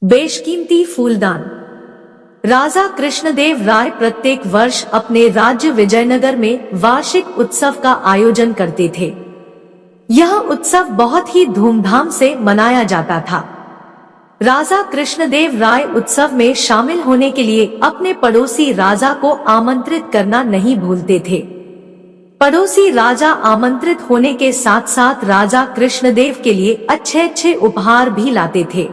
बेशकीमती फूलदान। राजा कृष्णदेव राय प्रत्येक वर्ष अपने राज्य विजयनगर में वार्षिक उत्सव का आयोजन करते थे। यह उत्सव बहुत ही धूमधाम से मनाया जाता था। राजा कृष्णदेव राय उत्सव में शामिल होने के लिए अपने पड़ोसी राजा को आमंत्रित करना नहीं भूलते थे। पड़ोसी राजा आमंत्रित होने के साथ साथ राजा कृष्णदेव के लिए अच्छे अच्छे उपहार भी लाते थे।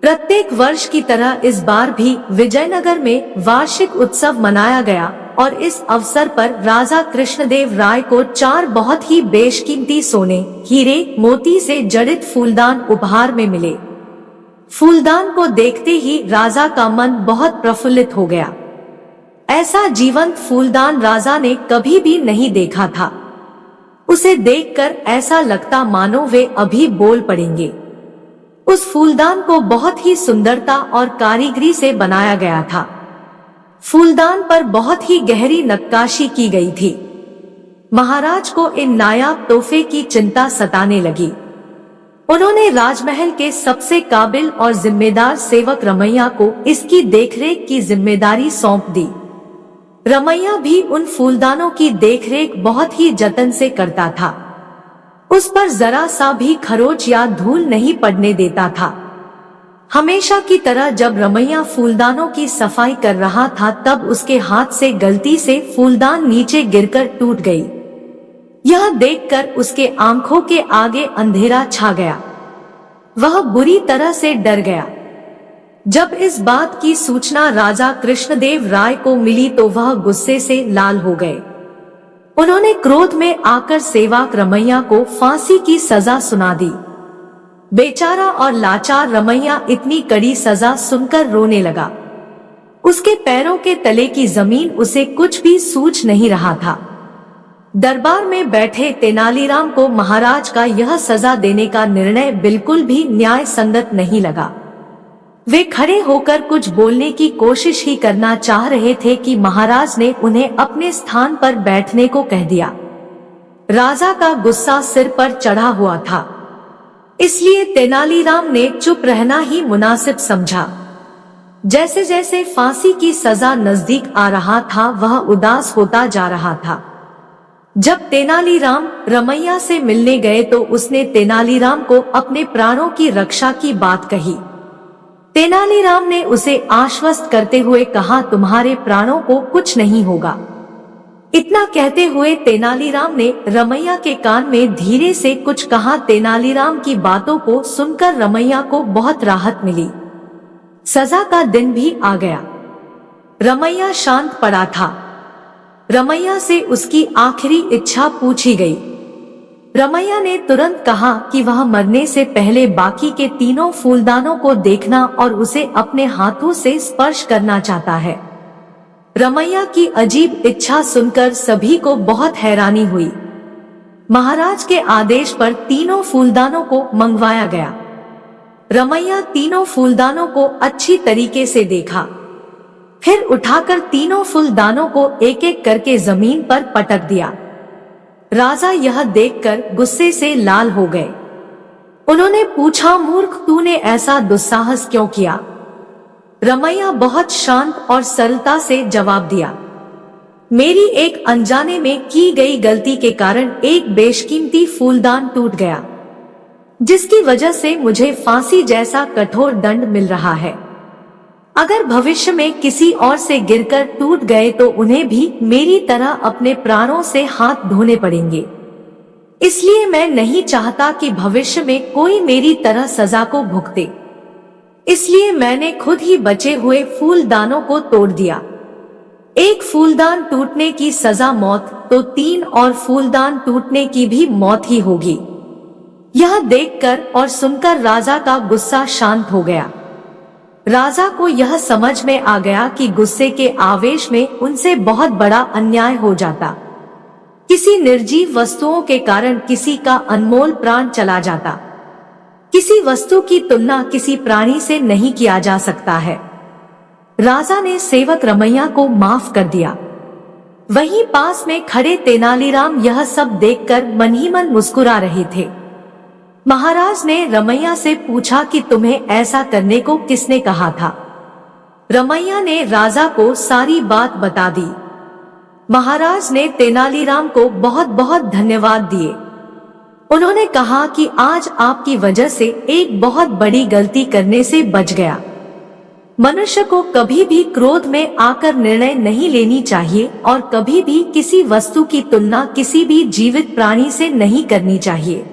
प्रत्येक वर्ष की तरह इस बार भी विजयनगर में वार्षिक उत्सव मनाया गया और इस अवसर पर राजा कृष्णदेव राय को 4 बहुत ही बेशकीमती सोने, हीरे, मोती से जड़ित फूलदान उपहार में मिले। फूलदान को देखते ही राजा का मन बहुत प्रफुल्लित हो गया। ऐसा जीवंत फूलदान राजा ने कभी भी नहीं देखा था। उसे देखकर ऐसा लगता मानो वे अभी बोल पड़ेंगे। उस फूलदान को बहुत ही सुंदरता और कारीगरी से बनाया गया था। फूलदान पर बहुत ही गहरी नक्काशी की गई थी। महाराज को इन नायाब तोहफे की चिंता सताने लगी। उन्होंने राजमहल के सबसे काबिल और जिम्मेदार सेवक रमैया को इसकी देखरेख की जिम्मेदारी सौंप दी। रमैया भी उन फूलदानों की देखरेख बहुत ही जतन से करता था। उस पर जरा सा भी खरोच या धूल नहीं पड़ने देता था। हमेशा की तरह जब रमैया फूलदानों की सफाई कर रहा था तब उसके हाथ से गलती से फूलदान नीचे गिरकर टूट गई। यह देखकर उसके आंखों के आगे अंधेरा छा गया। वह बुरी तरह से डर गया। जब इस बात की सूचना राजा कृष्णदेव राय को मिली तो वह गुस्से से लाल हो गए। उन्होंने क्रोध में आकर सेवक रमैया को फांसी की सजा सुना दी। बेचारा और लाचार रमैया इतनी कड़ी सजा सुनकर रोने लगा। उसके पैरों के तले की जमीन उसे कुछ भी सूझ नहीं रहा था। दरबार में बैठे तेनालीराम को महाराज का यह सजा देने का निर्णय बिल्कुल भी न्याय संगत नहीं लगा। वे खड़े होकर कुछ बोलने की कोशिश ही करना चाह रहे थे कि महाराज ने उन्हें अपने स्थान पर बैठने को कह दिया। राजा का गुस्सा सिर पर चढ़ा हुआ था, इसलिए तेनालीराम ने चुप रहना ही मुनासिब समझा। जैसे जैसे फांसी की सजा नजदीक आ रहा था वह उदास होता जा रहा था। जब तेनालीराम रमैया से मिलने गए तो उसने तेनालीराम को अपने प्राणों की रक्षा की बात कही। तेनालीराम ने उसे आश्वस्त करते हुए कहा, तुम्हारे प्राणों को कुछ नहीं होगा। इतना कहते हुए तेनालीराम ने रमैया के कान में धीरे से कुछ कहा। तेनालीराम की बातों को सुनकर रमैया को बहुत राहत मिली। सजा का दिन भी आ गया। रमैया शांत पड़ा था। रमैया से उसकी आखिरी इच्छा पूछी गई। रमैया ने तुरंत कहा कि वह मरने से पहले बाकी के तीनों फूलदानों को देखना और उसे अपने हाथों से स्पर्श करना चाहता है। रमैया की अजीब इच्छा सुनकर सभी को बहुत हैरानी हुई। महाराज के आदेश पर तीनों फूलदानों को मंगवाया गया। रमैया तीनों फूलदानों को अच्छी तरीके से देखा, फिर उठाकर तीनों फूलदानों को एक एक करके जमीन पर पटक दिया। राजा यह देखकर गुस्से से लाल हो गए। उन्होंने पूछा, मूर्ख, तूने ऐसा दुस्साहस क्यों किया? रमैया बहुत शांत और सरलता से जवाब दिया, मेरी एक अनजाने में की गई गलती के कारण एक बेशकीमती फूलदान टूट गया, जिसकी वजह से मुझे फांसी जैसा कठोर दंड मिल रहा है। अगर भविष्य में किसी और से गिरकर टूट गए तो उन्हें भी मेरी तरह अपने प्राणों से हाथ धोने पड़ेंगे। इसलिए मैं नहीं चाहता कि भविष्य में कोई मेरी तरह सजा को भुगते। इसलिए मैंने खुद ही बचे हुए फूलदानों को तोड़ दिया। एक फूलदान टूटने की सजा मौत, तो 3 और फूलदान टूटने की भी मौत ही होगी। यह देखकर और सुनकर राजा का गुस्सा शांत हो गया। राजा को यह समझ में आ गया कि गुस्से के आवेश में उनसे बहुत बड़ा अन्याय हो जाता। किसी निर्जीव वस्तुओं के कारण किसी का अनमोल प्राण चला जाता। किसी वस्तु की तुलना किसी प्राणी से नहीं किया जा सकता है। राजा ने सेवक रमैया को माफ कर दिया। वहीं पास में खड़े तेनालीराम यह सब देखकर मन ही मन मुस्कुरा रहे थे। महाराज ने रमैया से पूछा कि तुम्हें ऐसा करने को किसने कहा था। रमैया ने राजा को सारी बात बता दी। महाराज ने तेनालीराम को बहुत बहुत धन्यवाद दिए। उन्होंने कहा कि आज आपकी वजह से एक बहुत बड़ी गलती करने से बच गया। मनुष्य को कभी भी क्रोध में आकर निर्णय नहीं लेनी चाहिए और कभी भी किसी वस्तु की तुलना किसी भी जीवित प्राणी से नहीं करनी चाहिए।